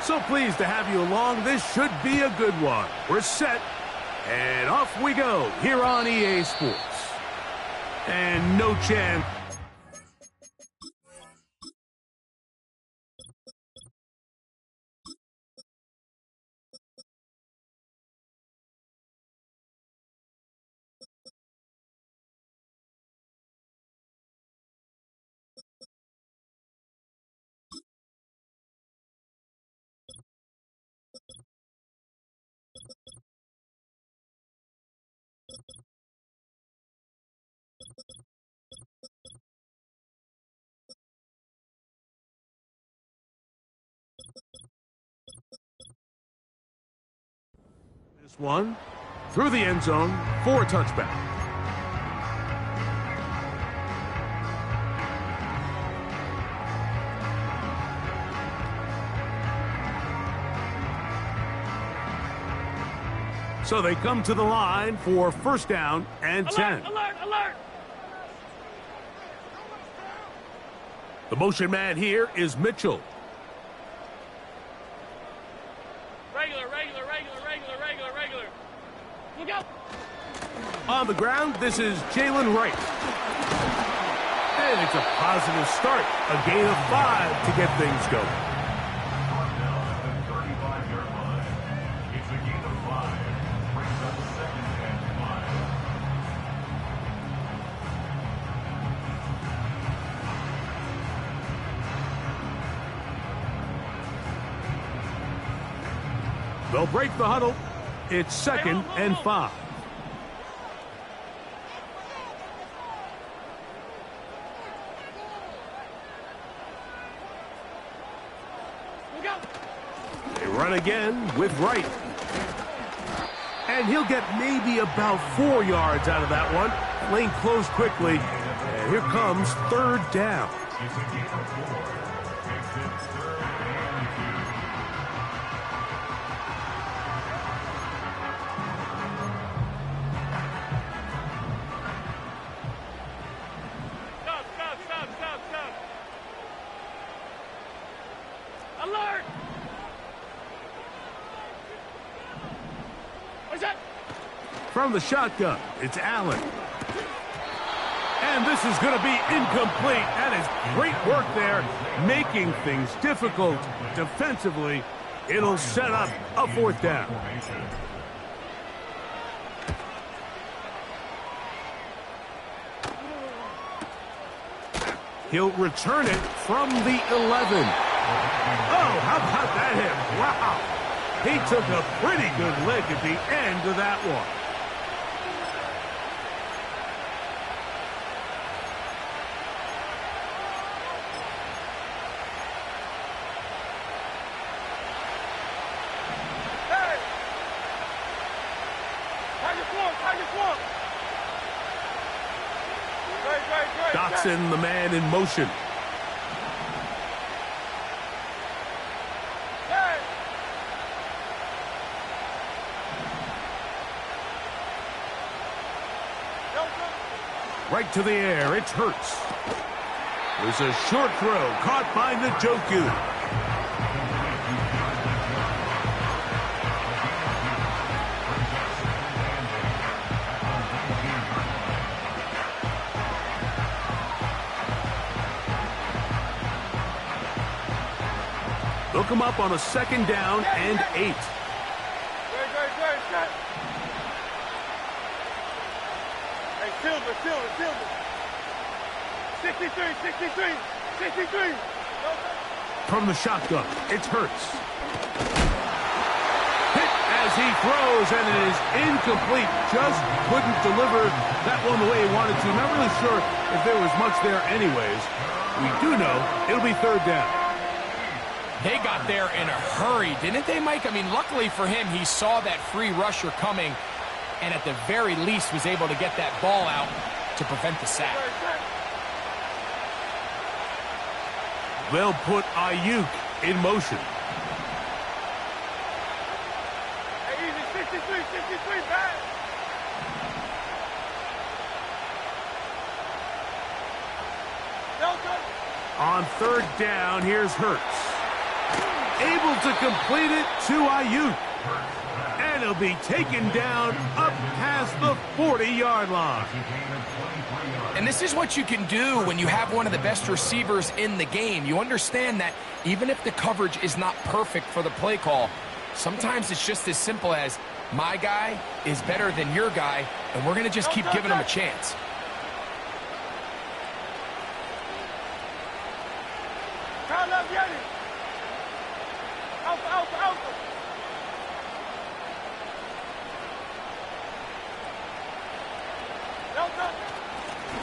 So pleased to have you along. This should be a good one. We're set, and off we go here on EA Sports. And no chance. This one through the end zone for a touchback. So they come to the line for first down and 10. Alert, alert! The motion man here is Mitchell. Regular. Look out! On the ground, this is Jalen Wright. And it's a positive start. A gain of 5 to get things going. They'll break the huddle. It's 2nd and 5. They run again with Wright. And he'll get maybe about 4 yards out of that one. Lane closed quickly. And here comes 3rd down. Stop. Alert! What is that? From the shotgun, it's Allen. And this is going to be incomplete. That is great work there, making things difficult defensively. It'll set up a 4th down. He'll return it from the 11. Oh, how about that hit? Wow. He took a pretty good lick at the end of that one. Hey! Tiger swamp! Great. Dotson, the man in motion. Hey! Right to the air, it's Hurts. There's a short throw caught by Njoku. They'll come up on a 2nd down and 8. Great. Hey, Silver. 63. From the shotgun, it's Hurts. Hit as he throws, and it is incomplete. Just couldn't deliver that one the way he wanted to. Not really sure if there was much there anyways. We do know it'll be 3rd down. They got there in a hurry, didn't they, Mike? I mean, luckily for him, he saw that free rusher coming and at the very least was able to get that ball out to prevent the sack. They'll put Ayuk in motion. Hey, easy, 63, back. On 3rd down, here's Hurts. Able to complete it to Ayuk. And he'll be taken down up past the 40-yard line. And this is what you can do when you have one of the best receivers in the game. You understand that even if the coverage is not perfect for the play call, sometimes it's just as simple as my guy is better than your guy, and we're going to just keep giving him a chance.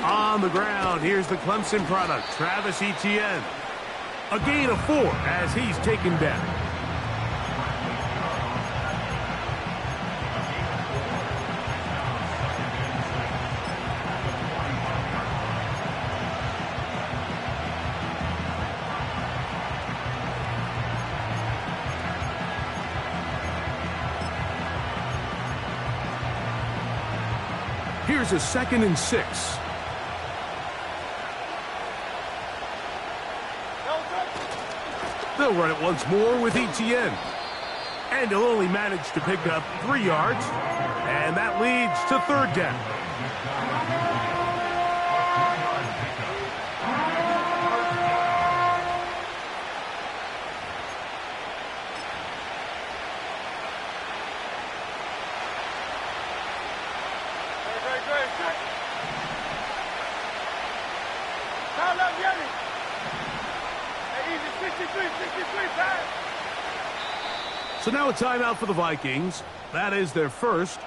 On the ground, here's the Clemson product, Travis Etienne. A gain of 4 as he's taken down. Here's a 2nd and 6. They'll run it once more with Etienne. And he'll only manage to pick up 3 yards. And that leads to 3rd down. So now a timeout for the Vikings. That is their first.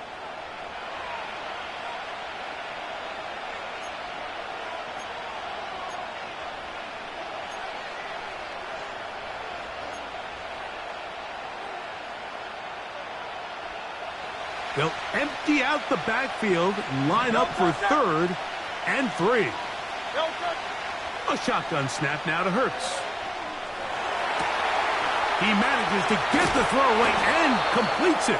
They'll empty out the backfield, line up for 3rd and 3. A shotgun snap now to Hurts. He manages to get the throw away and completes it.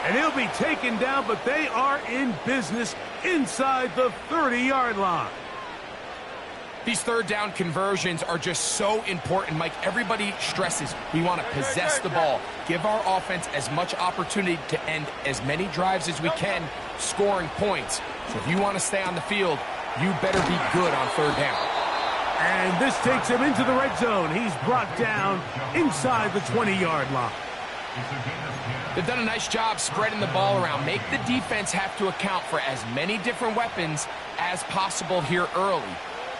And he'll be taken down, but they are in business inside the 30-yard line. These 3rd down conversions are just so important, Mike. Everybody stresses we want to possess the ball, give our offense as much opportunity to end as many drives as we can, scoring points. So if you want to stay on the field, you better be good on 3rd down. And this takes him into the red zone. He's brought down inside the 20-yard line. They've done a nice job spreading the ball around. Make the defense have to account for as many different weapons as possible here early.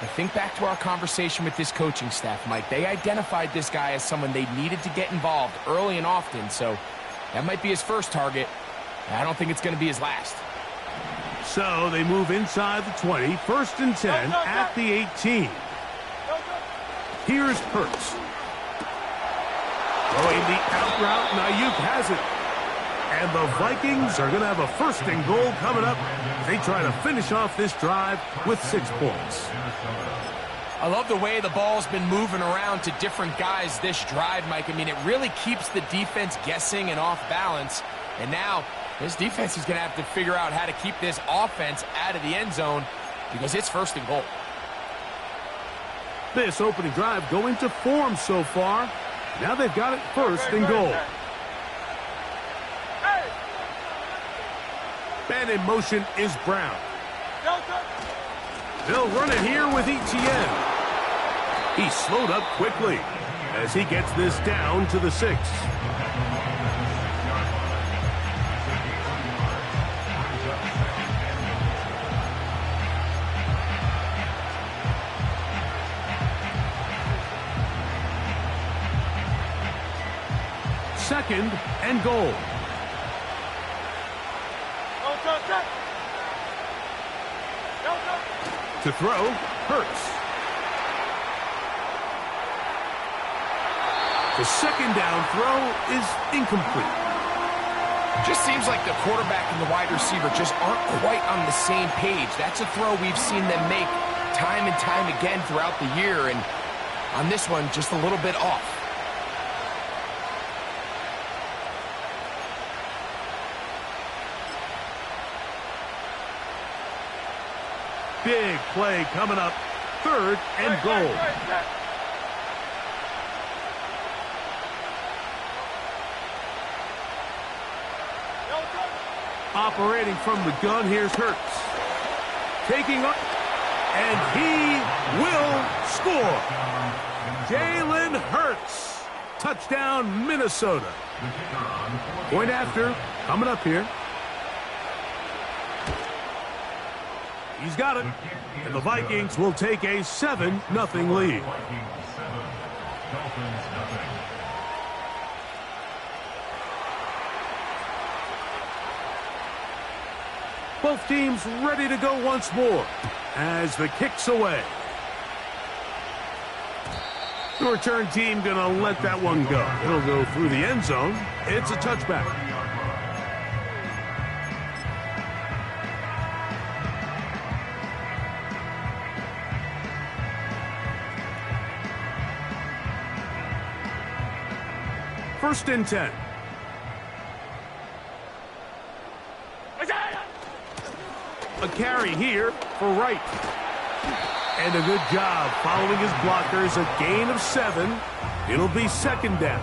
I think back to our conversation with this coaching staff, Mike. They identified this guy as someone they needed to get involved early and often, so that might be his first target. I don't think it's going to be his last. So they move inside the 20, 1st and 10 at the 18. Here's Hurts. Throwing the out route, and Ayuk has it. And the Vikings are going to have a 1st and goal coming up. They try to finish off this drive with 6 points. I love the way the ball's been moving around to different guys this drive, Mike. I mean, it really keeps the defense guessing and off balance. And now this defense is going to have to figure out how to keep this offense out of the end zone because it's 1st and goal. This opening drive going to form so far. Now they've got it 1st and goal. And in motion is Brown. They'll run it here with Etienne. He slowed up quickly as he gets this down to the 6. Second and goal. To throw, Hurts. The 2nd down throw is incomplete. Just seems like the quarterback and the wide receiver just aren't quite on the same page. That's a throw we've seen them make time and time again throughout the year, and on this one, just a little bit off. Big play coming up. 3rd and goal. Operating from the gun, here's Hurts. Taking up, and he will score. Jalen Hurts. Touchdown, Minnesota. Point after, coming up here. He's got it. And the Vikings will take a 7-0 lead. Both teams ready to go once more as the kick's away. The return team going to let that one go. It'll go through the end zone. It's a touchback. First and 10. A carry here for Wright. And a good job following his blockers. A gain of 7. It'll be second down.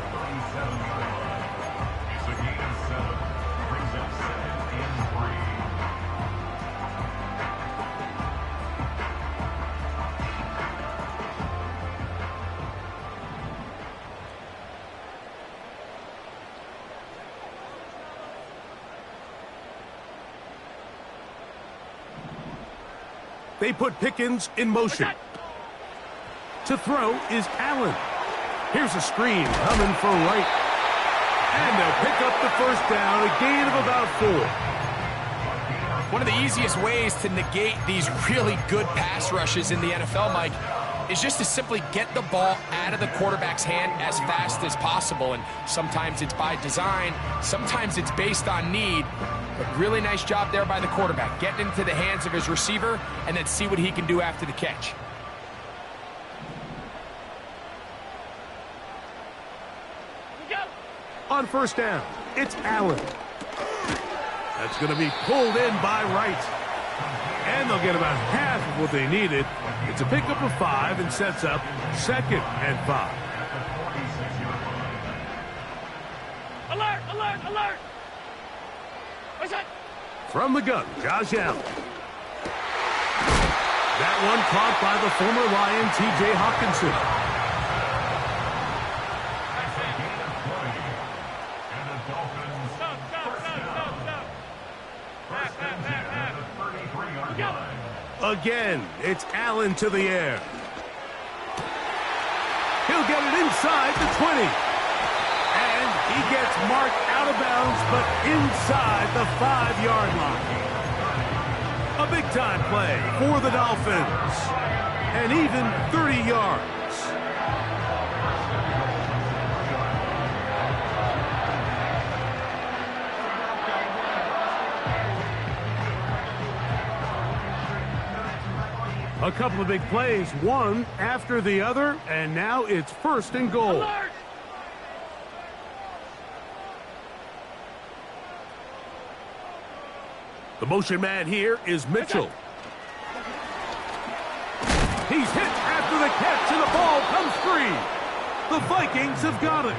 They put Pickens in motion. To throw is Allen. Here's a screen coming for Wright. And they'll pick up the first down, a gain of about 4. One of the easiest ways to negate these really good pass rushes in the NFL, Mike, is just to simply get the ball out of the quarterback's hand as fast as possible. And sometimes it's by design, sometimes it's based on need. But really nice job there by the quarterback, getting into the hands of his receiver and then see what he can do after the catch. On first down, it's Allen. That's going to be pulled in by Wright. And they'll get about half of what they needed. It's a pickup of 5 and sets up second and 5. Alert, alert, alert! What's that? From the gun, Josh Allen. That one caught by the former Lion, T.J. Hawkinson. Again, it's Allen to the air. He'll get it inside the 20. And he gets marked out of bounds, but inside the 5-yard line. A big-time play for the Dolphins. And even 30 yards. A couple of big plays, one after the other, and now it's first and goal. Alert! The motion man here is Mitchell. He's hit after the catch, and the ball comes free. The Vikings have got it.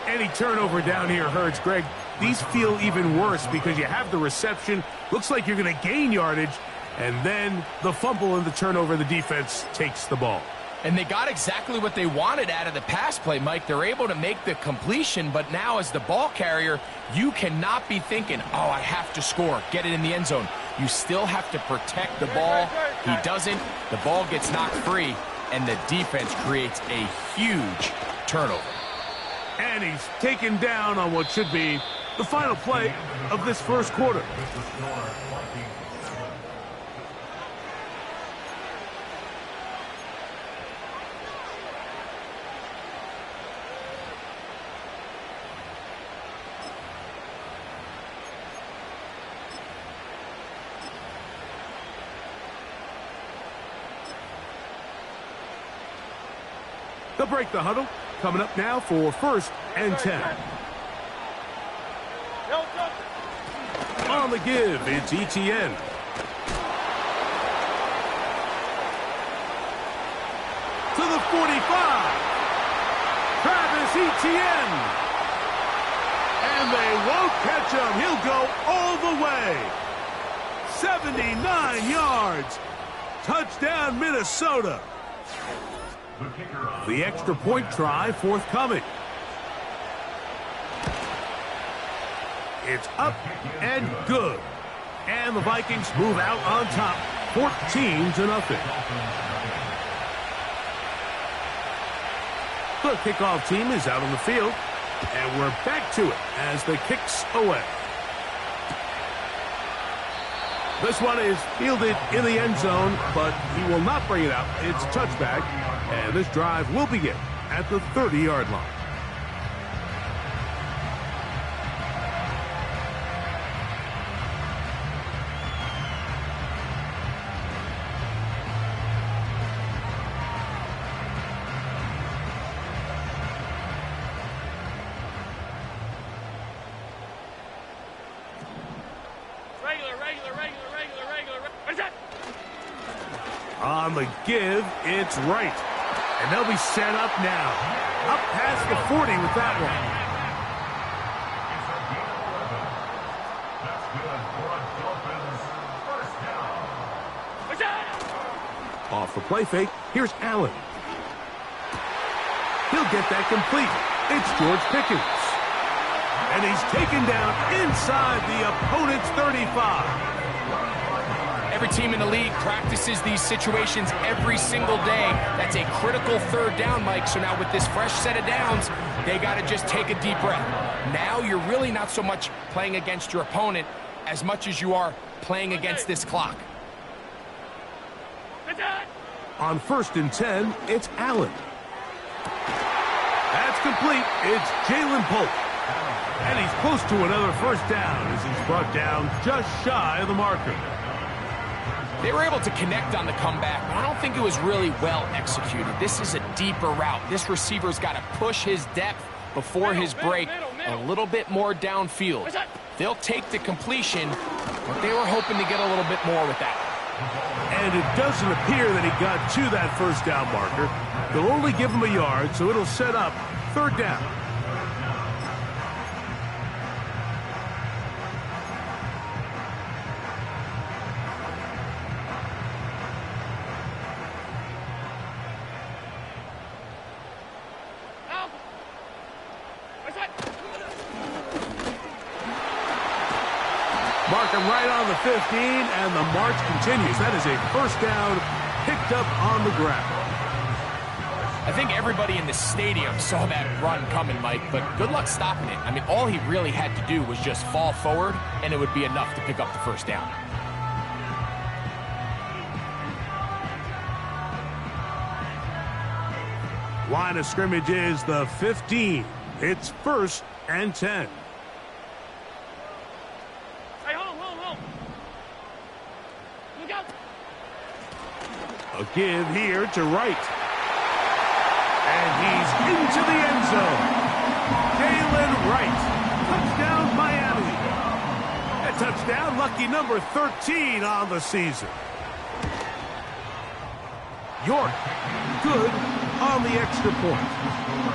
Any turnover down here hurts, Greg. These feel even worse because you have the reception. Looks like you're going to gain yardage. And then the fumble and the turnover, the defense takes the ball. And they got exactly what they wanted out of the pass play, Mike. They're able to make the completion, but now as the ball carrier, you cannot be thinking, oh, I have to score, get it in the end zone. You still have to protect the ball. He doesn't. The ball gets knocked free, and the defense creates a huge turnover. And he's taken down on what should be the final play of this first quarter. They'll break the huddle. Coming up now for first and 10. On the give, it's ETN. To the 45. Travis Etienne. And they won't catch him. He'll go all the way. 79 yards. Touchdown, Minnesota. The extra point try forthcoming. It's up and good. And the Vikings move out on top, 14-0. The kickoff team is out on the field, and we're back to it as the kick's away. This one is fielded in the end zone, but he will not bring it out. It's touchback, and this drive will begin at the 30-yard line. On the give, it's right. And they'll be set up now. Up past the 40 with that one. Off the play fake, here's Allen. He'll get that complete. It's George Pickens. And he's taken down inside the opponent's 35. Every team in the league practices these situations every single day. That's a critical third down, Mike. So now with this fresh set of downs, they got to just take a deep breath. Now you're really not so much playing against your opponent as much as you are playing against this clock. On 1st and 10, it's Allen. That's complete. It's Jalen Polk. And he's close to another first down as he's brought down just shy of the marker. They were able to connect on the comeback, but I don't think it was really well executed. This is a deeper route. This receiver's got to push his depth before his break a little bit more downfield. They'll take the completion, but they were hoping to get a little bit more with that. And it doesn't appear that he got to that first down marker. They'll only give him a yard, so it'll set up 3rd down. Mark him right on the 15, and the march continues. That is a first down picked up on the ground. I think everybody in the stadium saw that run coming, Mike, but good luck stopping it. I mean, all he really had to do was just fall forward, and it would be enough to pick up the first down. Line of scrimmage is the 15. It's 1st and 10. A give here to Wright. And he's into the end zone. Jalen Wright. Touchdown, Miami. A touchdown, lucky number 13 on the season. York, good on the extra point.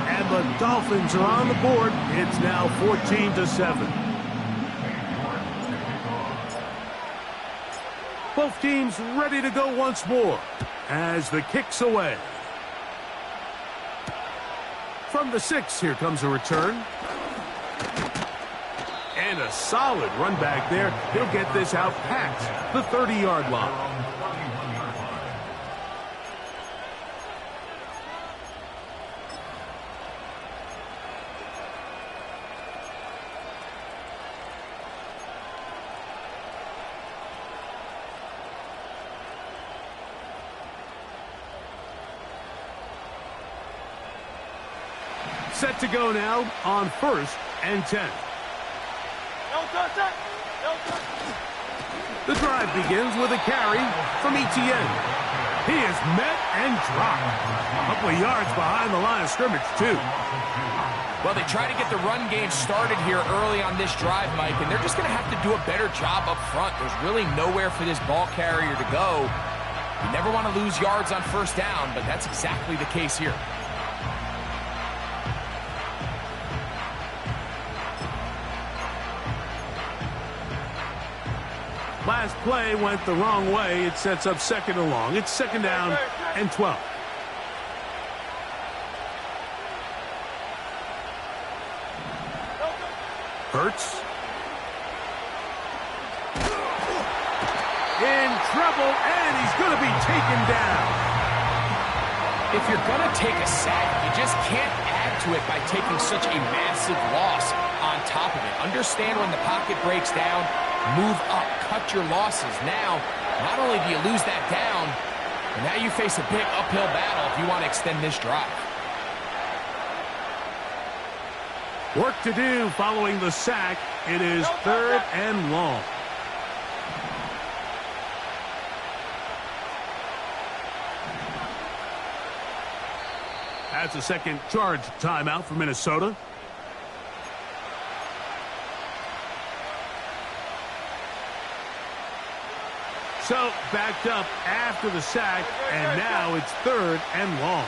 And the Dolphins are on the board. It's now 14-7. Both teams ready to go once more as the kick's away. From the 6, here comes a return. And a solid run back there. He'll get this out past the 30-yard line. Set to go now on 1st and 10. The drive begins with a carry from Etienne. He is met and dropped. A couple of yards behind the line of scrimmage, too. Well, they try to get the run game started here early on this drive, Mike, and they're just going to have to do a better job up front. There's really nowhere for this ball carrier to go. You never want to lose yards on first down, but that's exactly the case here. Last play went the wrong way. It sets up second and long. It's second down and 12. Hurts. In trouble, and he's going to be taken down. If you're going to take a sack, you just can't add to it by taking such a massive loss on top of it. Understand when the pocket breaks down, move up, cut your losses. Now, not only do you lose that down, but now you face a big uphill battle if you want to extend this drive. Work to do following the sack. It is third and long. That's a second charge timeout for Minnesota. So, backed up after the sack, and now it's third and long.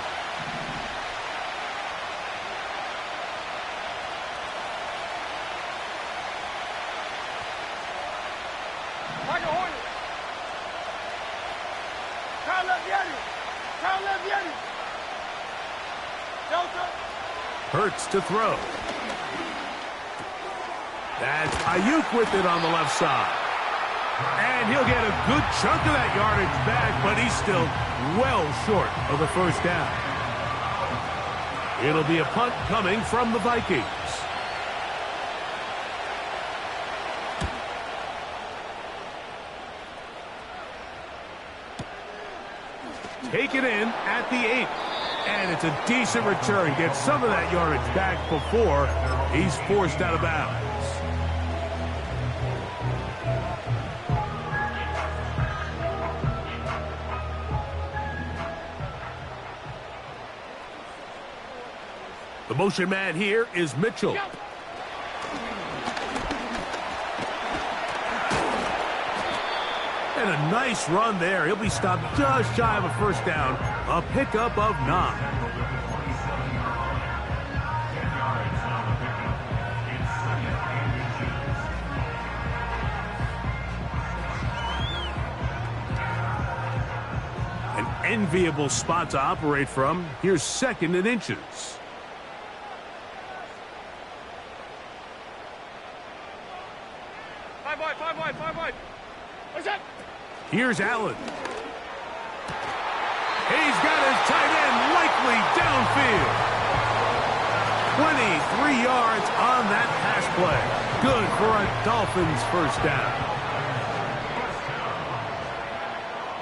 Hurts to throw. That's Ayuk with it on the left side. And he'll get a good chunk of that yardage back, but he's still well short of the first down. It'll be a punt coming from the Vikings. Take it in at the 8. And it's a decent return. Gets some of that yardage back before he's forced out of bounds. The motion man here is Mitchell. And a nice run there. He'll be stopped just shy of a first down. A pickup of 9. An enviable spot to operate from. Here's second and inches. Five wide. What's that? Here's Allen. He's got his tight end likely downfield. 23 yards on that pass play. Good for a Dolphins first down.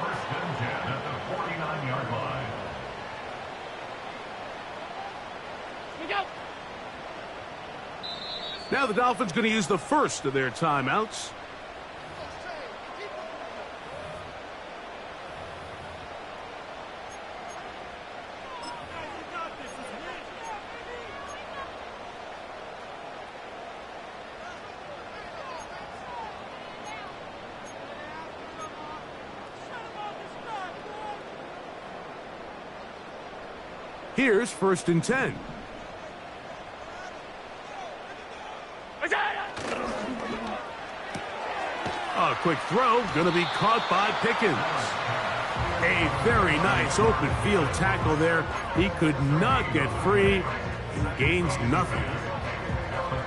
First and 10 at the 49-yard line. Now the Dolphins going to use the first of their timeouts. Here's first and 10. A quick throw, going to be caught by Pickens. A very nice open field tackle there. He could not get free and gains nothing.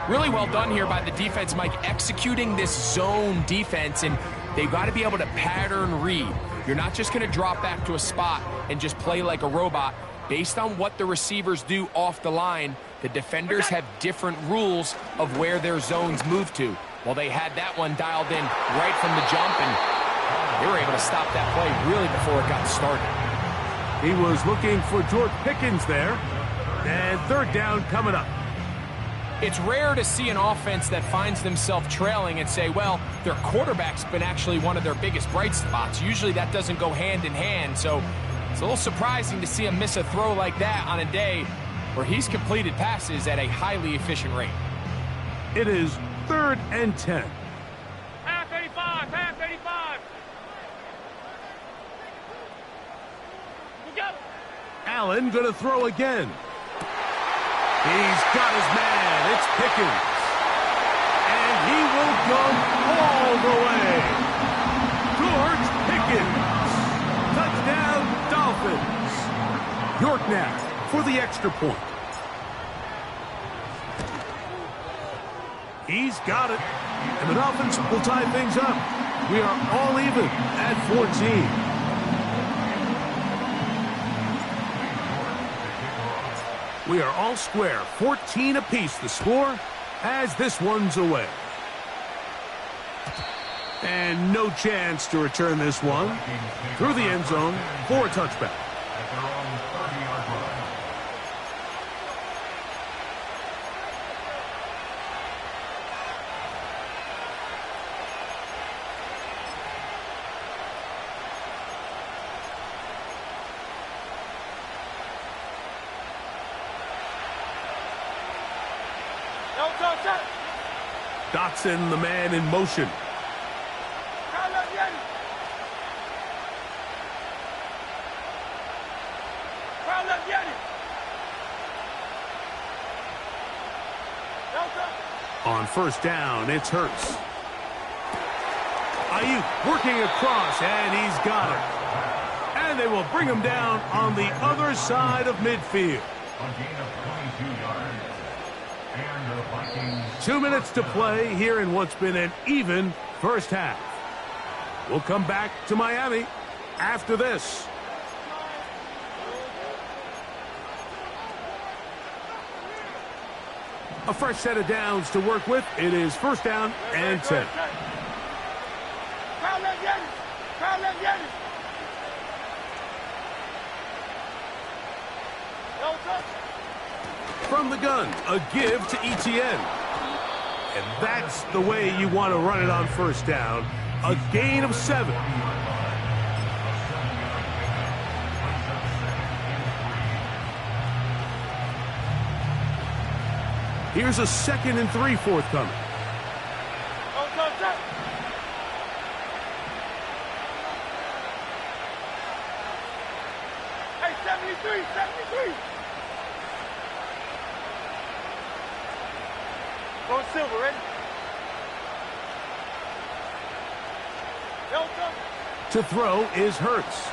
Really well done here by the defense, Mike, executing this zone defense, and they've got to be able to pattern read. You're not just going to drop back to a spot and just play like a robot. Based on what the receivers do off the line, the defenders have different rules of where their zones move to. Well, they had that one dialed in right from the jump, and they were able to stop that play really before it got started. He was looking for George Pickens there, and third down coming up. It's rare to see an offense that finds themselves trailing and say, well, their quarterback's been actually one of their biggest bright spots. Usually that doesn't go hand in hand, so it's a little surprising to see him miss a throw like that on a day where he's completed passes at a highly efficient rate. It is third and 10. Half 85. Go. Allen going to throw again. He's got his man. It's Pickens. And he will go all the way. York now for the extra point. He's got it. And the Dolphins will tie things up. We are all even at 14. We are all square. 14 apiece the score as this one's away. And no chance to return this one through the end zone for a touchback. At their own 30-yard line. Dotson, the man in motion. On first down, it's Hurts. Ayuk working across, and he's got it. And they will bring him down on the other side of midfield. A gain of 22 yards. And the Vikings. 2 minutes to play here in what's been an even first half. We'll come back to Miami after this. A fresh set of downs to work with. It is first down and 10. From the gun, a give to Etienne. And that's the way you want to run it on first down. A gain of 7. Here's a 2nd and 3 forthcoming. Hey, 73. Going silver, ready? To throw is Hurts.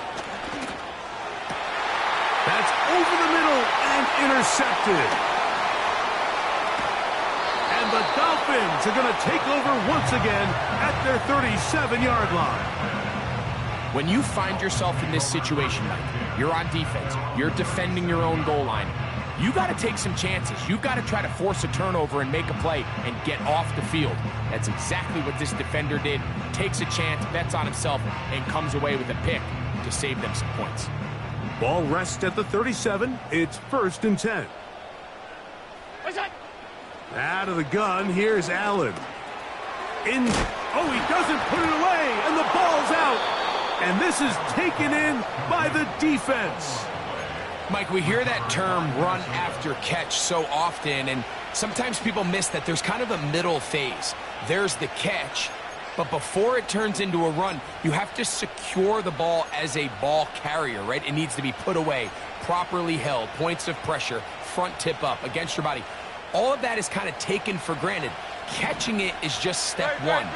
That's over the middle and intercepted. And the Dolphins are going to take over once again at their 37-yard line. When you find yourself in this situation, Mike, you're on defense, you're defending your own goal line, you got to take some chances. You've got to try to force a turnover and make a play and get off the field. That's exactly what this defender did. Takes a chance, bets on himself, and comes away with a pick to save them some points. Ball rests at the 37. It's 1st and 10. Out of the gun, here's Allen. He doesn't put it away, and the ball's out. And this is taken in by the defense. Mike, we hear that term run after catch so often, and sometimes people miss that there's kind of a middle phase. There's the catch, but before it turns into a run, you have to secure the ball as a ball carrier, right? It needs to be put away, properly held, points of pressure, front tip up against your body. All of that is kind of taken for granted. Catching it is just step one.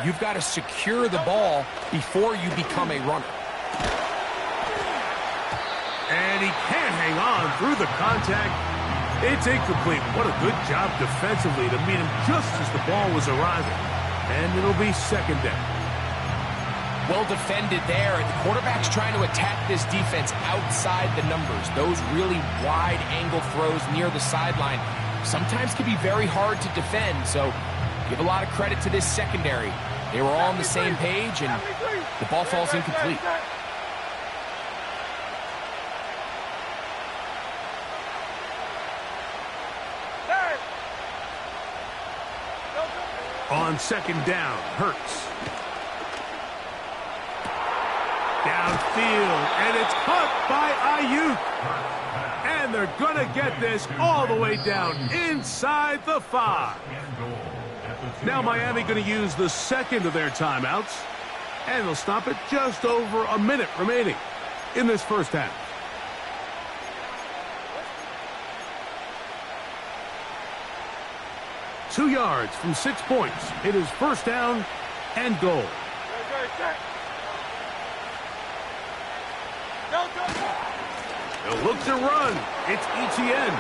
You've got to secure the ball before you become a runner. And he can't hang on through the contact. It's incomplete. What a good job defensively to meet him just as the ball was arriving. And it'll be 2nd down. Well defended there. The quarterback's trying to attack this defense outside the numbers. Those really wide angle throws near the sideline sometimes can be very hard to defend. So give a lot of credit to this secondary. They were all on the same page, and the ball falls incomplete. On 2nd down, Hurts. Downfield, and it's caught by Ayuk. And they're going to get this all the way down inside the 5. Now Miami going to use the 2nd of their timeouts. And they'll stop it just over a minute remaining in this first half. Two yards from 6 points. It is first down and goal. They'll look to run. It's Etienne.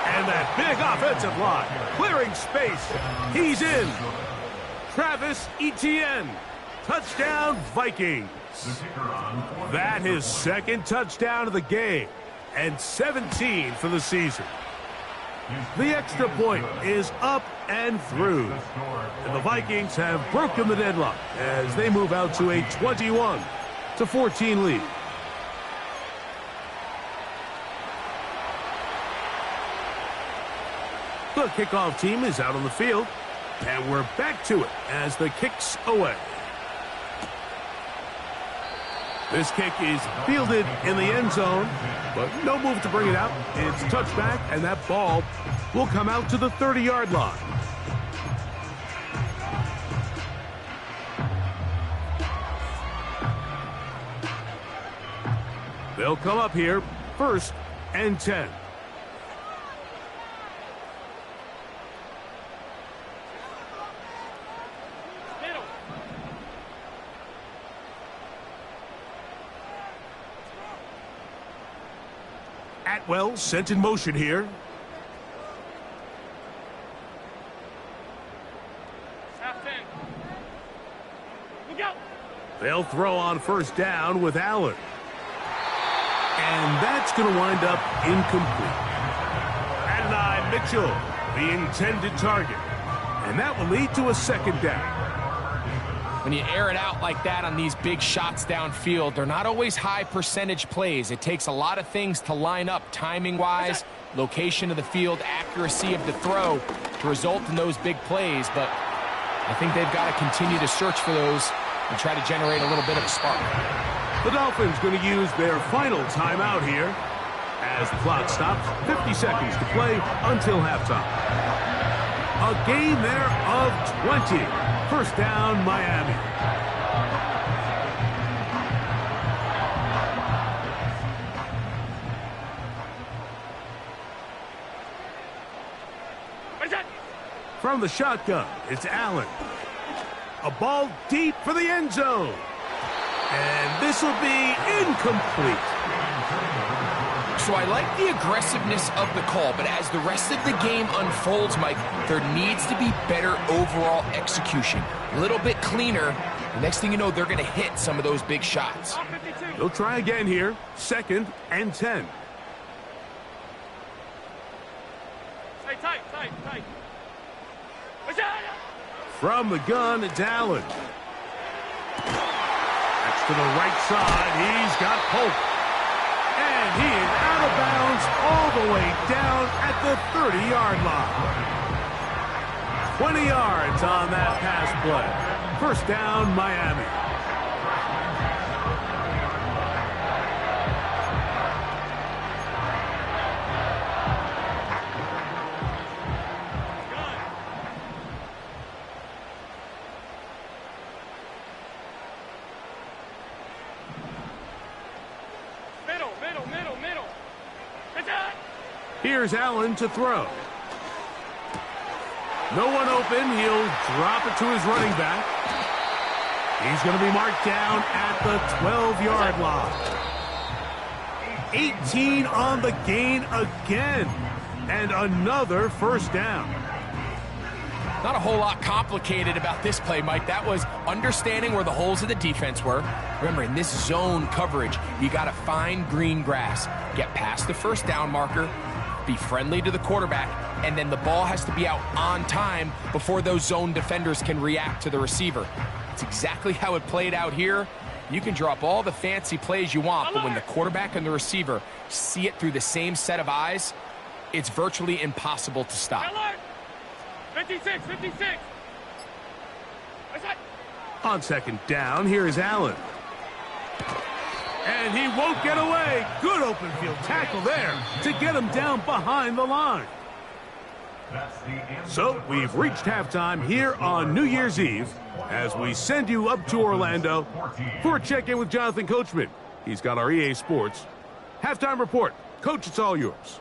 And that big offensive line, clearing space. He's in. Travis Etienne. Touchdown, Vikings. That his second touchdown of the game. And 17 for the season. The extra point is up and through. And the Vikings have broken the deadlock as they move out to a 21-14 lead. The kickoff team is out on the field, and we're back to it as the kick's away. This kick is fielded in the end zone, but no move to bring it out. It's touchback, and that ball will come out to the 30-yard line. They'll come up here, 1st and 10. Atwell sent in motion here. They'll throw on 1st down with Allen. And that's going to wind up incomplete. Adonai Mitchell, the intended target. And that will lead to a 2nd down. When you air it out like that on these big shots downfield, they're not always high percentage plays. It takes a lot of things to line up timing-wise, location of the field, accuracy of the throw to result in those big plays. But I think they've got to continue to search for those and try to generate a little bit of a spark. The Dolphins going to use their final timeout here as the clock stops. 50 seconds to play until halftime. A gain there of 20. 1st down, Miami. From the shotgun, it's Allen. A ball deep for the end zone. And this will be incomplete. So I like the aggressiveness of the call, but as the rest of the game unfolds, Mike, there needs to be better overall execution. A little bit cleaner. The next thing you know, they're going to hit some of those big shots. They'll try again here. 2nd and 10. Tight. From the gun, it's Allen. That's to the right side. He's got Polk. And he is out of bounds all the way down at the 30-yard line. 20 yards on that pass play. 1st down, Miami. Middle. Here's Allen to throw. No one open. He'll drop it to his running back. He's going to be marked down at the 12-yard line. 18 on the gain again. And another 1st down. Not a whole lot complicated about this play, Mike. That was understanding where the holes of the defense were. Remember, in this zone coverage, you got to find green grass. Get past the 1st down marker, be friendly to the quarterback, and then the ball has to be out on time before those zone defenders can react to the receiver. It's exactly how it played out here. You can draw up all the fancy plays you want, but when the quarterback and the receiver see it through the same set of eyes, it's virtually impossible to stop. 56. On 2nd down, here is Allen. And he won't get away. Good open field tackle there to get him down behind the line. So we've reached halftime here on New Year's Eve as we send you up to Orlando for a check-in with Jonathan Coachman. He's got our EA Sports halftime report. Coach, it's all yours.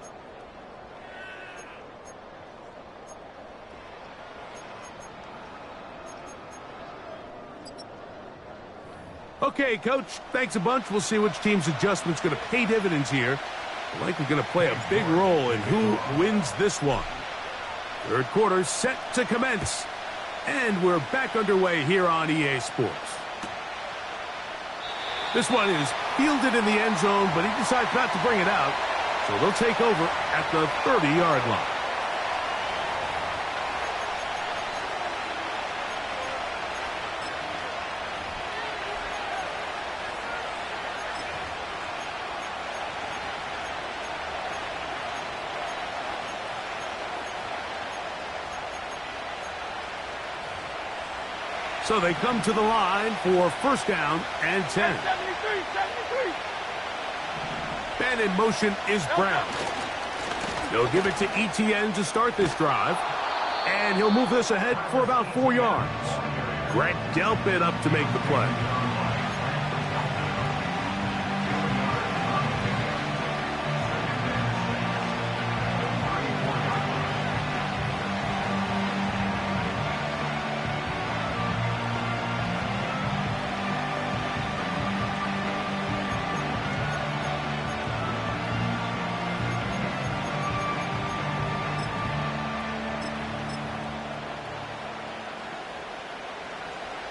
Okay, Coach, thanks a bunch. We'll see which team's adjustment's going to pay dividends here. Likely going to play a big role in who wins this one. Third quarter set to commence. And we're back underway here on EA Sports. This one is fielded in the end zone, but he decides not to bring it out. So they'll take over at the 30-yard line. So they come to the line for first down and 10. 73. And in motion is Brown. They'll give it to ETN to start this drive. And he'll move this ahead for about 4 yards. Grant Delpit up to make the play.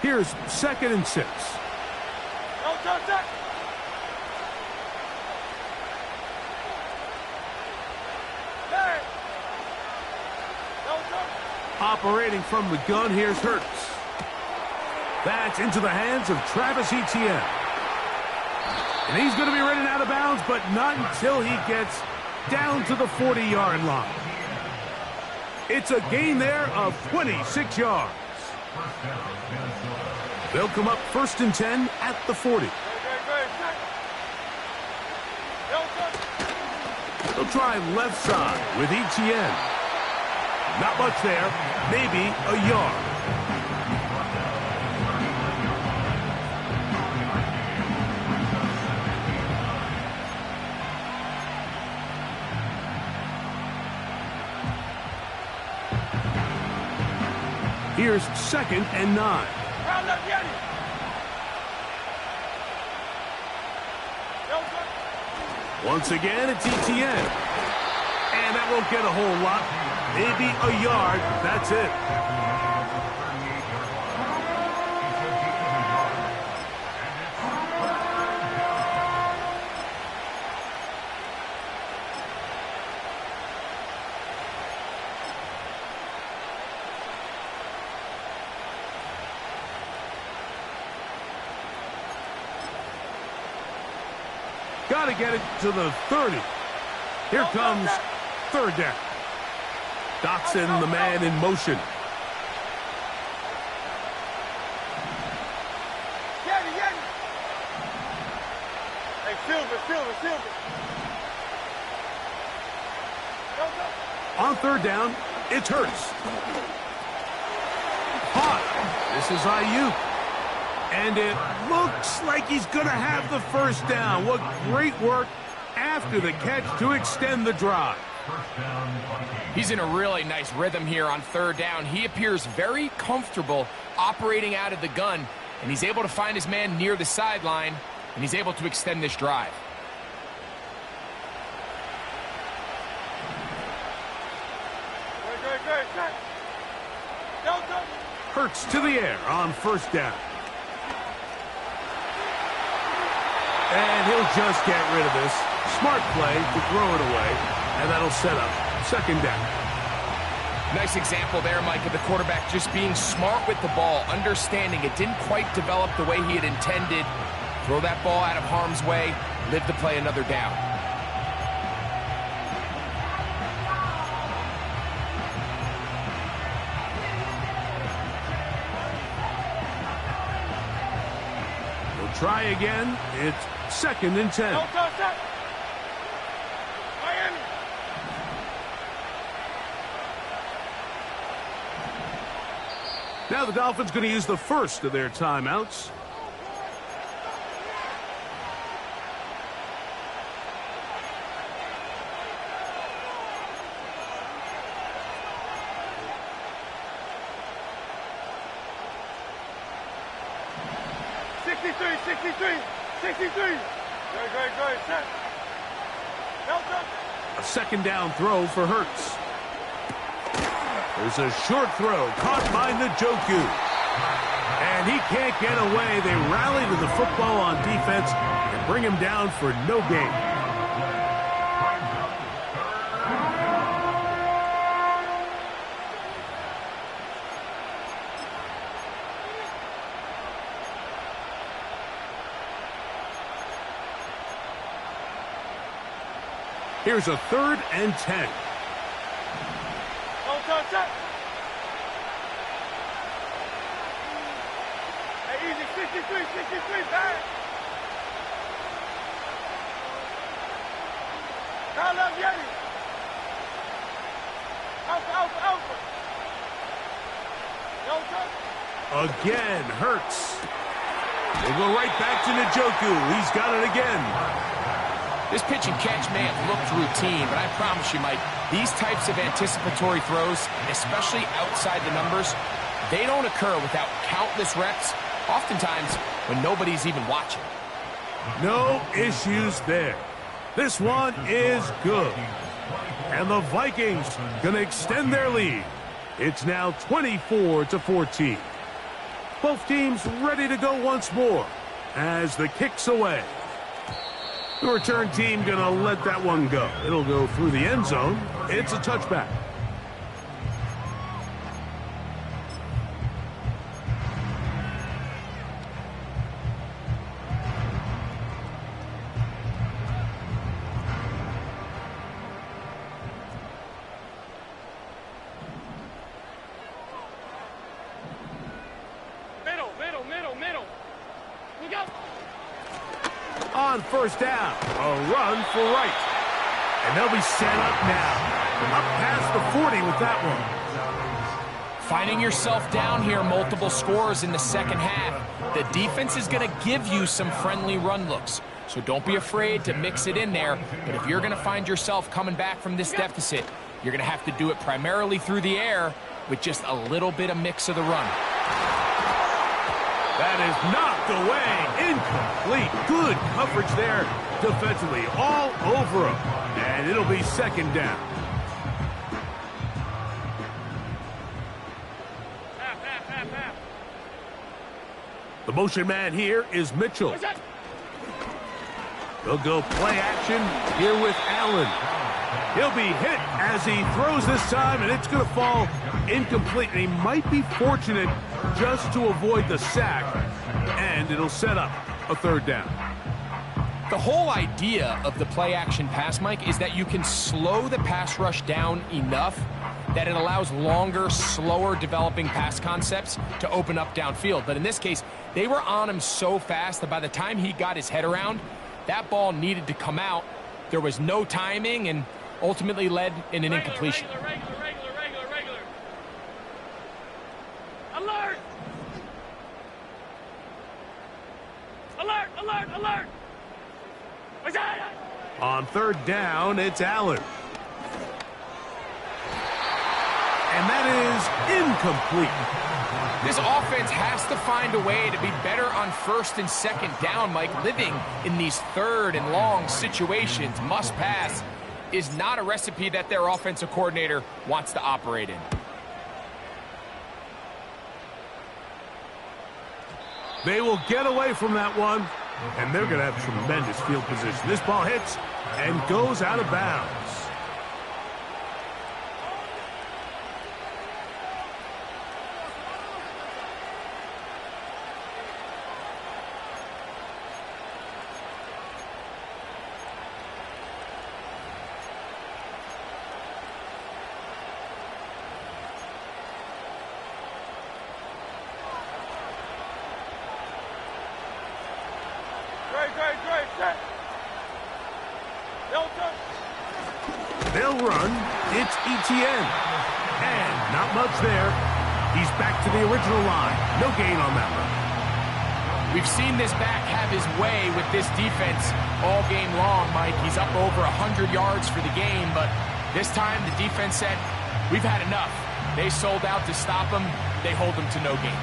Here's 2nd and 6. Operating from the gun, here's Hurts. That's into the hands of Travis Etienne. And he's going to be running out of bounds, but not until he gets down to the 40-yard line. It's a gain there of 26 yards. They'll come up 1st and 10 at the 40. They'll try left side with Etienne. Not much there, maybe a yard. Here's 2nd and 9. Once again, it's Etienne. And that won't get a whole lot. Maybe a yard. That's it. Got to get it to the 30. Here comes 3rd down. Dotson, the man in motion. Hey, Silver. On 3rd down, it's Hurts. Hot. This is Ayuk. And it looks like he's going to have the first down. What great work after the catch to extend the drive. He's in a really nice rhythm here on 3rd down. He appears very comfortable operating out of the gun, and he's able to find his man near the sideline, and he's able to extend this drive. Hurts to the air on 1st down. And he'll just get rid of this. Smart play to throw it away, and that'll set up 2nd down. Nice example there, Mike, of the quarterback just being smart with the ball, understanding it didn't quite develop the way he had intended. Throw that ball out of harm's way, live to play another down. We'll try again. It's 2nd and 10. Now the Dolphins going to use the first of their timeouts. 63, 63, 63. Great, set. Delta. A second down throw for Hurts. There's a short throw caught by Njoku. And he can't get away. They rally to the football on defense and bring him down for no gain. Here's a 3rd and 10. Set. Hey, easy, 63, back. Now left Yeti. Alpha. Again, Hurts. They go right back to Njoku. He's got it again. This pitch and catch may have looked routine, but I promise you, Mike, these types of anticipatory throws, especially outside the numbers, they don't occur without countless reps, oftentimes when nobody's even watching. No issues there. This one is good. And the Vikings going to extend their lead. It's now 24-14. Both teams ready to go once more as the kick's away. The return team going to let that one go. It'll go through the end zone. It's a touchback. Middle. Look out. On first down, a run for right. And they'll be set up now. Up past the 40 with that one. Finding yourself down here, multiple scores in the second half. The defense is going to give you some friendly run looks. So don't be afraid to mix it in there. But if you're going to find yourself coming back from this deficit, you're going to have to do it primarily through the air with just a little bit of mix of the run. That is knocked away. Incomplete. Good coverage there defensively. All over him. And it'll be second down. Half. The motion man here is Mitchell. They'll go play action here with Allen. He'll be hit as he throws this time, and it's going to fall incomplete. And he might be fortunate just to avoid the sack, and it'll set up a third down. The whole idea of the play action pass, Mike, is that you can slow the pass rush down enough that it allows longer, slower developing pass concepts to open up downfield. But in this case, they were on him so fast that by the time he got his head around, that ball needed to come out. There was no timing and ultimately led in an incompletion. Regular. Alert! On third down, it's Allen. And that is incomplete. This offense has to find a way to be better on first and second down, Mike. Living in these third and long situations, must pass, is not a recipe that their offensive coordinator wants to operate in. They will get away from that one, and they're going to have tremendous field position. This ball hits and goes out of bounds. Great, set. Delta. They'll run. It's ETN. And not much there. He's back to the original line. No gain on that one. We've seen this back have his way with this defense all game long, Mike. He's up over 100 yards for the game, but this time the defense said, we've had enough. They sold out to stop him. They hold him to no gain.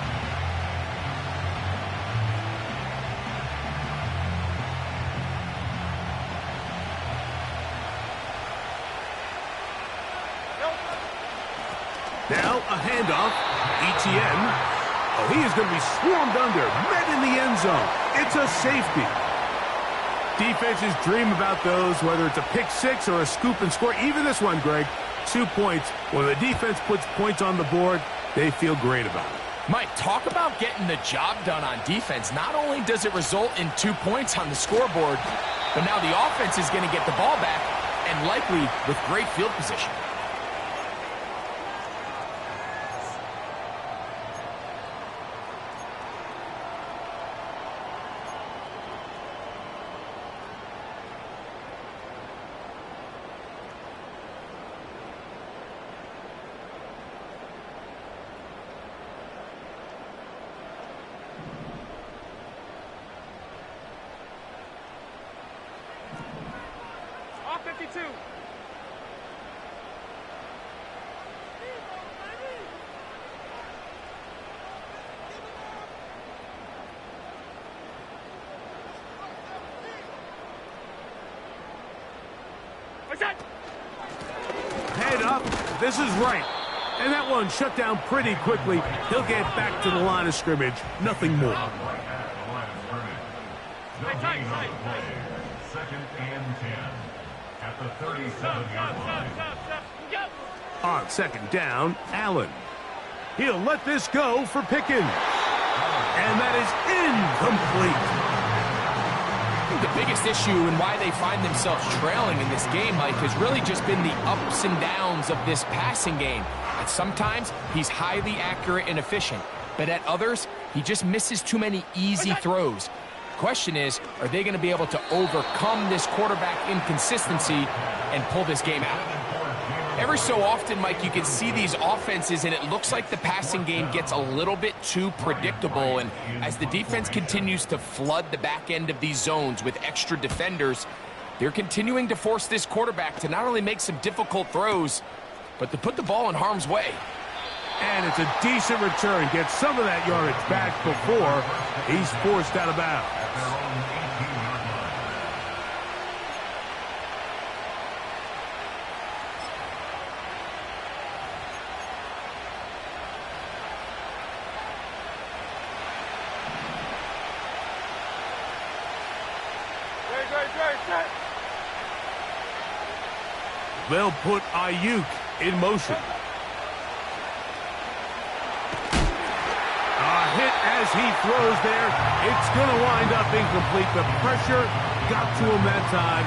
Now a handoff. Etienne. Oh, he is going to be swarmed under. Met in the end zone. It's a safety. Defenses dream about those, whether it's a pick six or a scoop and score. Even this one, Greg, 2 points. When the defense puts points on the board, they feel great about it. Mike, talk about getting the job done on defense. Not only does it result in 2 points on the scoreboard, but now the offense is going to get the ball back, and likely with great field position. Off 52. What's that? Head up. This is right. And that one shut down pretty quickly. He'll get back to the line of scrimmage. Nothing more. Tight. Second and 10 at the 37-yard line. Stop. On second down, Allen. He'll let this go for Pickens. And that is incomplete. I think the biggest issue and why they find themselves trailing in this game, Mike, has really just been the ups and downs of this passing game. And sometimes he's highly accurate and efficient, but at others, he just misses too many easy throws. Question is, are they going to be able to overcome this quarterback inconsistency and pull this game out? Every so often, Mike, you can see these offenses, and it looks like the passing game gets a little bit too predictable. And as the defense continues to flood the back end of these zones with extra defenders, they're continuing to force this quarterback to not only make some difficult throws, but to put the ball in harm's way. And it's a decent return. Gets some of that yardage back before he's forced out of bounds. Right. They'll put Ayuk in motion. A hit as he throws there. It's going to wind up incomplete. The pressure got to him that time,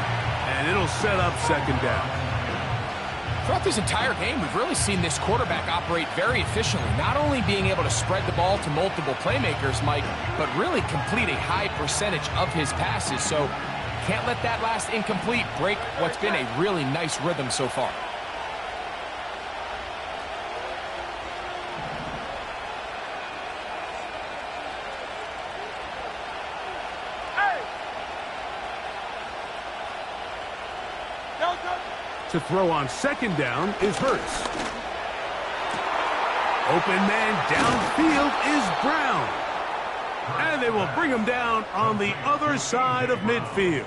and it'll set up second down. Throughout this entire game, we've really seen this quarterback operate very efficiently, not only being able to spread the ball to multiple playmakers, Mike, but really complete a high percentage of his passes. So can't let that last incomplete break what's been a really nice rhythm so far. To throw on second down is Hurts. Open man downfield is Brown. And they will bring him down on the other side of midfield.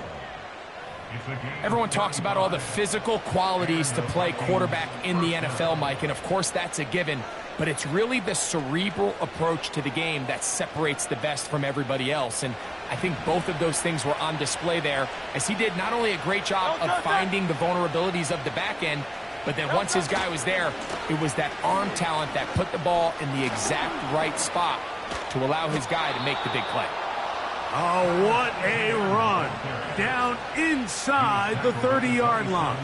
Everyone talks about all the physical qualities to play quarterback in the NFL, Mike, and of course that's a given, but it's really the cerebral approach to the game that separates the best from everybody else, and I think both of those things were on display there, as he did not only a great job of finding the vulnerabilities of the back end, but then once his guy was there, it was that arm talent that put the ball in the exact right spot to allow his guy to make the big play. Oh, what a run. Down inside the 30-yard line.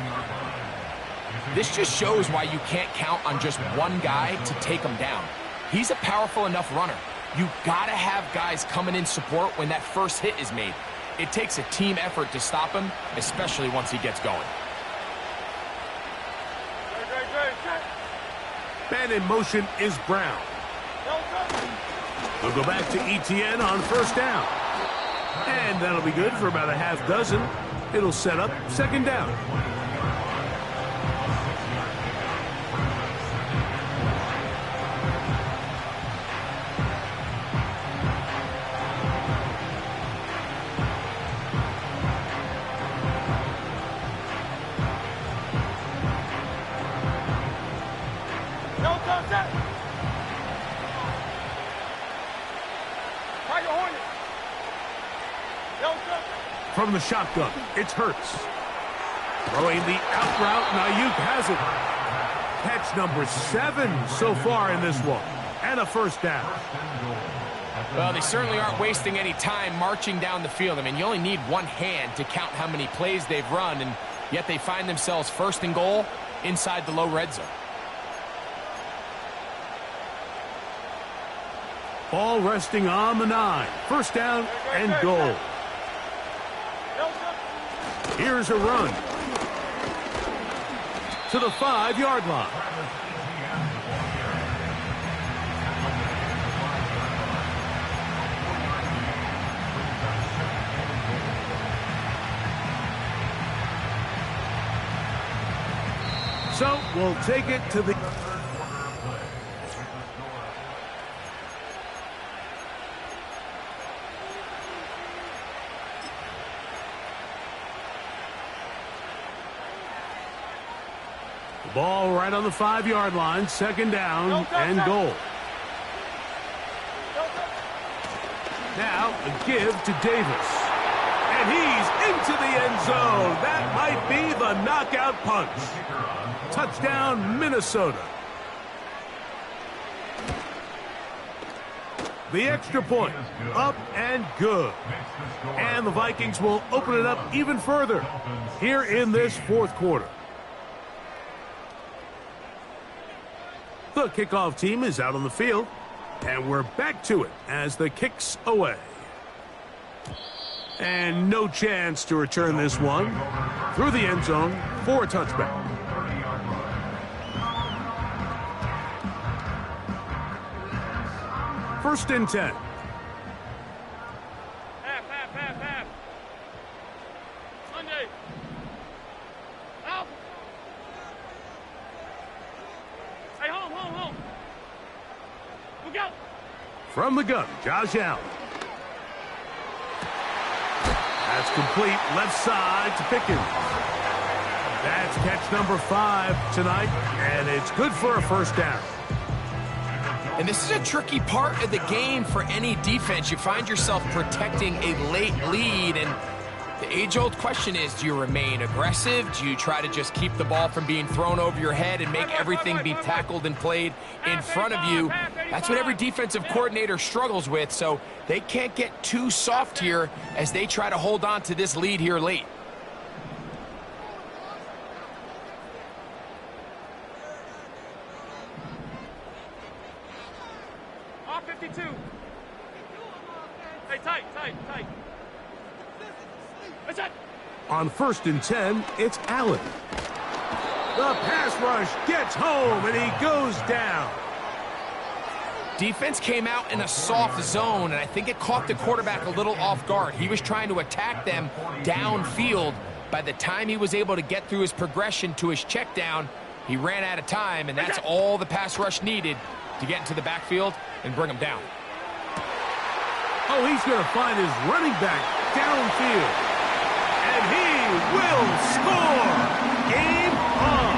This just shows why you can't count on just one guy to take him down. He's a powerful enough runner. You gotta have guys coming in support when that first hit is made. It takes a team effort to stop him, especially once he gets going. Man in motion is Brown. They'll go back to Etienne on first down. And that'll be good for about a half dozen. It'll set up second down. go, set. Tiger Hornet. Yo, go. From the shotgun, it's Hurts. Throwing the out route, and Ayuk has it. Catch number 7 so far in this one. And a first down. Well, they certainly aren't wasting any time marching down the field. I mean, you only need one hand to count how many plays they've run, and yet they find themselves first and goal inside the low red zone. Ball resting on the 9. First down and goal. Here's a run to the 5-yard line. So we'll take it to the... Ball right on the 5-yard line, second down and goal. Now a give to Davis. And he's into the end zone. That might be the knockout punch. Touchdown, Minnesota. The extra point, up and good. And the Vikings will open it up even further here in this fourth quarter. The kickoff team is out on the field, and we're back to it as the kick's away. And no chance to return this one through the end zone for a touchback. First and 10. Half. Sunday. Out. Hey, home. Look out. From the gun, Josh Allen. That's complete, left side to Pickens. That's catch number 5 tonight, and it's good for a first down. And this is a tricky part of the game for any defense. You find yourself protecting a late lead, and the age-old question is, do you remain aggressive? Do you try to just keep the ball from being thrown over your head and make everything be tackled and played in front of you? That's what every defensive coordinator struggles with, so they can't get too soft here as they try to hold on to this lead here late. Off 52. Hey, tight. That's it. On first and 10, it's Allen. The pass rush gets home, and he goes down. Defense came out in a soft zone, and I think it caught the quarterback a little off guard. He was trying to attack them downfield. By the time he was able to get through his progression to his check down, he ran out of time, and that's all the pass rush needed to get into the backfield and bring him down. Oh, he's going to find his running back downfield. And he will score. Game on.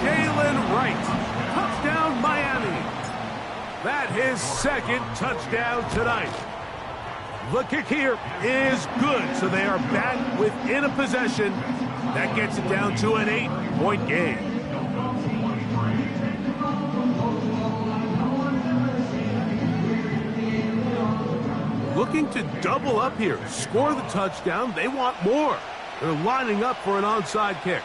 Jalen Wright. Touchdown, Miami. That his second touchdown tonight. The kick here is good, so they are back within a possession. That gets it down to an 8-point game. Looking to double up here, score the touchdown. They want more. They're lining up for an onside kick.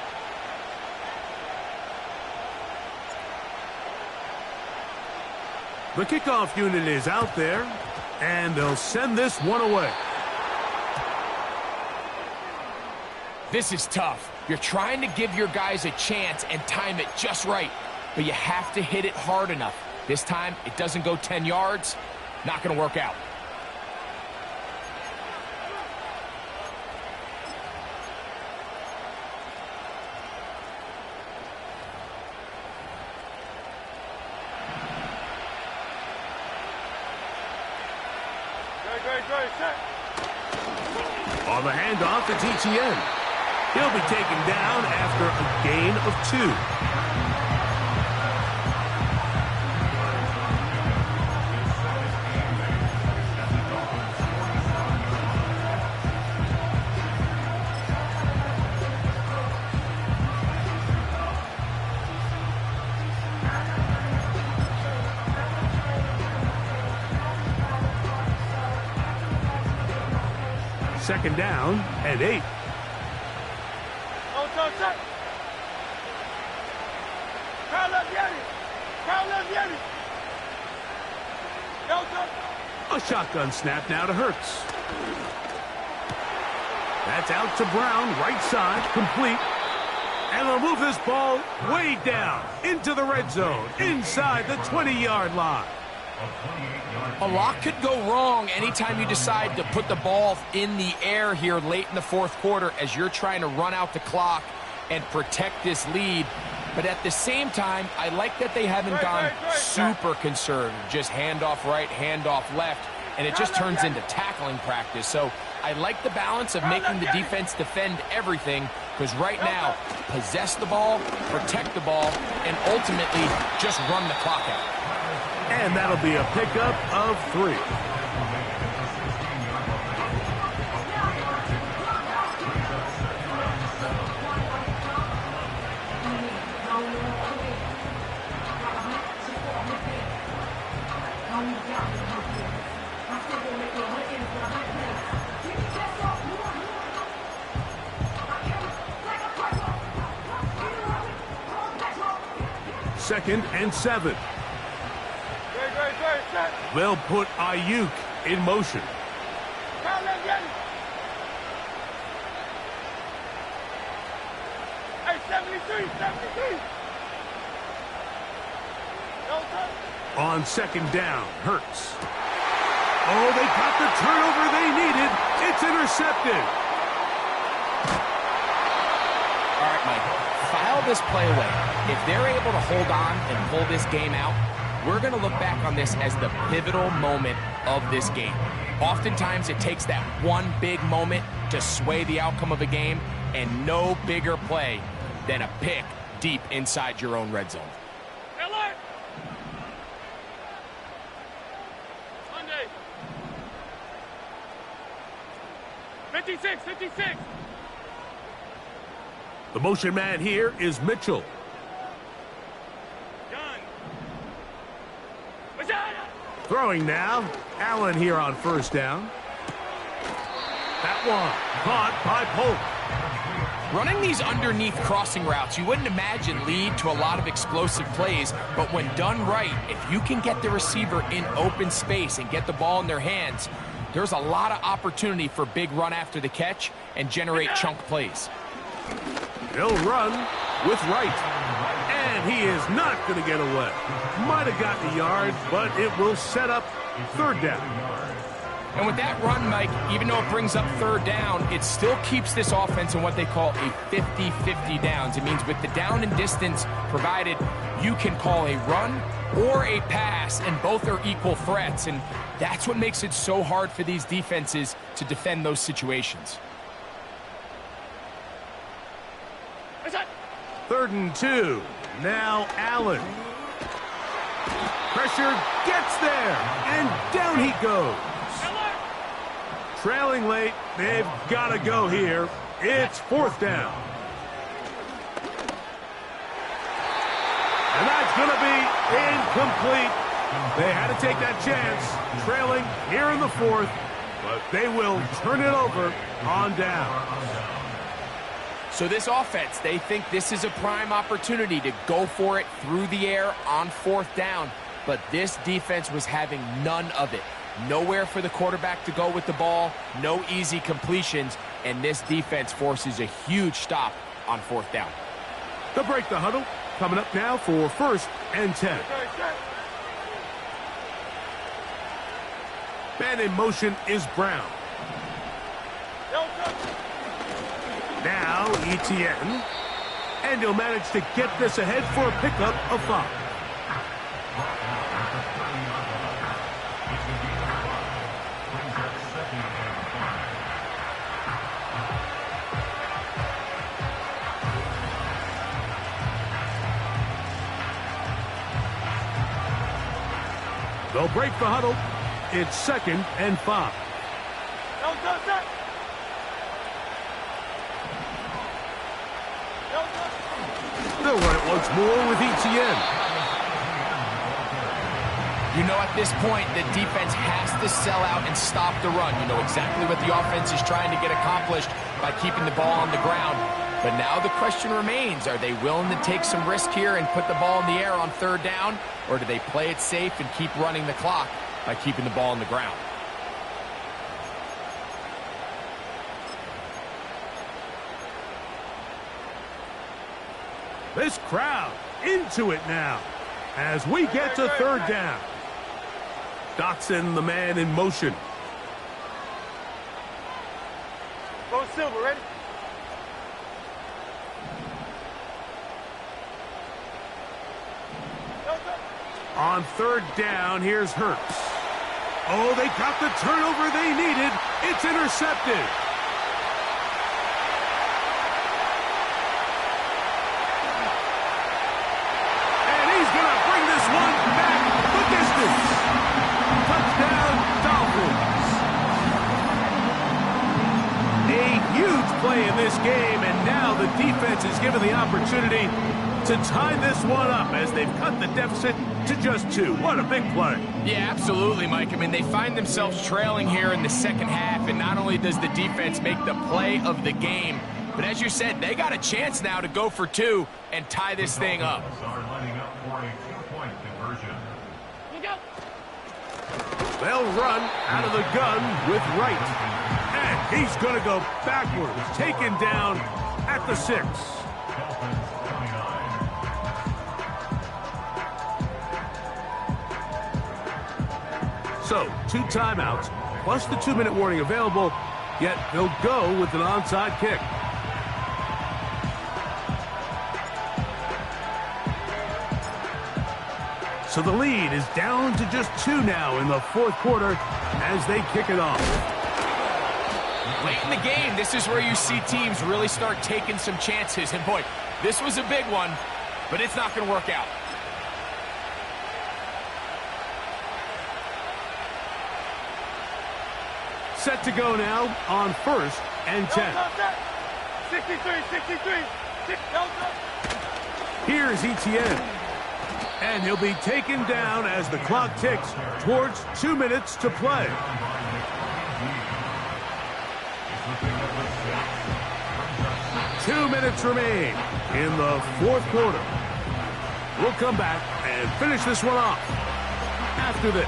The kickoff unit is out there, and they'll send this one away. This is tough. You're trying to give your guys a chance and time it just right, but you have to hit it hard enough. This time, it doesn't go 10 yards. Not going to work out. On the handoff to TTN. He'll be taken down after a gain of 2. Second down and 8. Go, set. Crowd left, Yeti. Crowd left, Yeti. Go, A shotgun snap now to Hurts. That's out to Brown, right side, complete. And they'll move this ball way down into the red zone, inside the 20-yard line. A lot could go wrong anytime you decide to put the ball in the air here late in the fourth quarter as you're trying to run out the clock and protect this lead. But at the same time, I like that they haven't gone super conservative. Just handoff right, handoff left, and it just turns into tackling practice. So I like the balance of making the defense defend everything, because right now, possess the ball, protect the ball, and ultimately just run the clock out. And that'll be a pickup of 3. Second and 7. They'll put Ayuk in motion. Hey, 73. On second down, Hurts. Oh, they got the turnover they needed. It's intercepted. All right, Mike, file this play away. If they're able to hold on and pull this game out, we're going to look back on this as the pivotal moment of this game. Oftentimes, it takes that one big moment to sway the outcome of a game, and no bigger play than a pick deep inside your own red zone. Alert! Monday. 56. The motion man here is Mitchell. Throwing now. Allen here on first down. That one caught by Polk. Running these underneath crossing routes, you wouldn't imagine lead to a lot of explosive plays, but when done right, if you can get the receiver in open space and get the ball in their hands, there's a lot of opportunity for big run after the catch and generate chunk plays. He'll run with Wright. And he is not going to get away. Might have gotten a yard, but it will set up third down. And with that run, Mike, even though it brings up third down, it still keeps this offense in what they call a 50-50 downs. It means with the down and distance provided, you can call a run or a pass, and both are equal threats. And that's what makes it so hard for these defenses to defend those situations. Third and 2. Now Allen. Pressure gets there, and down he goes. Trailing late, they've got to go here. It's fourth down. And that's going to be incomplete. They had to take that chance, trailing here in the fourth, but they will turn it over on down. So this offense, they think this is a prime opportunity to go for it through the air on fourth down. But this defense was having none of it. Nowhere for the quarterback to go with the ball, no easy completions, and this defense forces a huge stop on fourth down. They'll break the huddle. Coming up now for first and 10. Man in motion is Brown. Now Etienne, and he'll manage to get this ahead for a pickup of 5. They'll break the huddle. It's second and 5. They'll run it once more with Etienne. You know, at this point, the defense has to sell out and stop the run. You know exactly what the offense is trying to get accomplished by keeping the ball on the ground. But now the question remains, are they willing to take some risk here and put the ball in the air on third down? Or do they play it safe and keep running the clock by keeping the ball on the ground? This crowd into it now as we get to third down. Dotson, the man in motion. Go Silver, ready? On third down, here's Hurts. Oh, they got the turnover they needed. It's intercepted. And he's going to bring this one back the distance. Touchdown, Dolphins. A huge play in this game, and now the defense is given the opportunity to tie this one up as they've cut the deficit to just 2. What a big play. Yeah, absolutely, Mike. I mean, they find themselves trailing here in the second half, and not only does the defense make the play of the game, but as you said, they got a chance now to go for 2 and tie this thing up. Are lining up for a 2-point conversion. They'll run out of the gun with Wright. And he's going to go backwards, taken down at the 6. Dolphins 29. So, 2 timeouts, plus the 2-minute warning available, yet they'll go with an onside kick. So the lead is down to just 2 now in the fourth quarter as they kick it off. Late in the game, this is where you see teams really start taking some chances. And boy, this was a big one, but it's not going to work out. Set to go now on 1st and 10. 63. Here's Etienne. And he'll be taken down as the clock ticks towards 2 minutes to play. 2 minutes remain in the fourth quarter. We'll come back and finish this one off after this.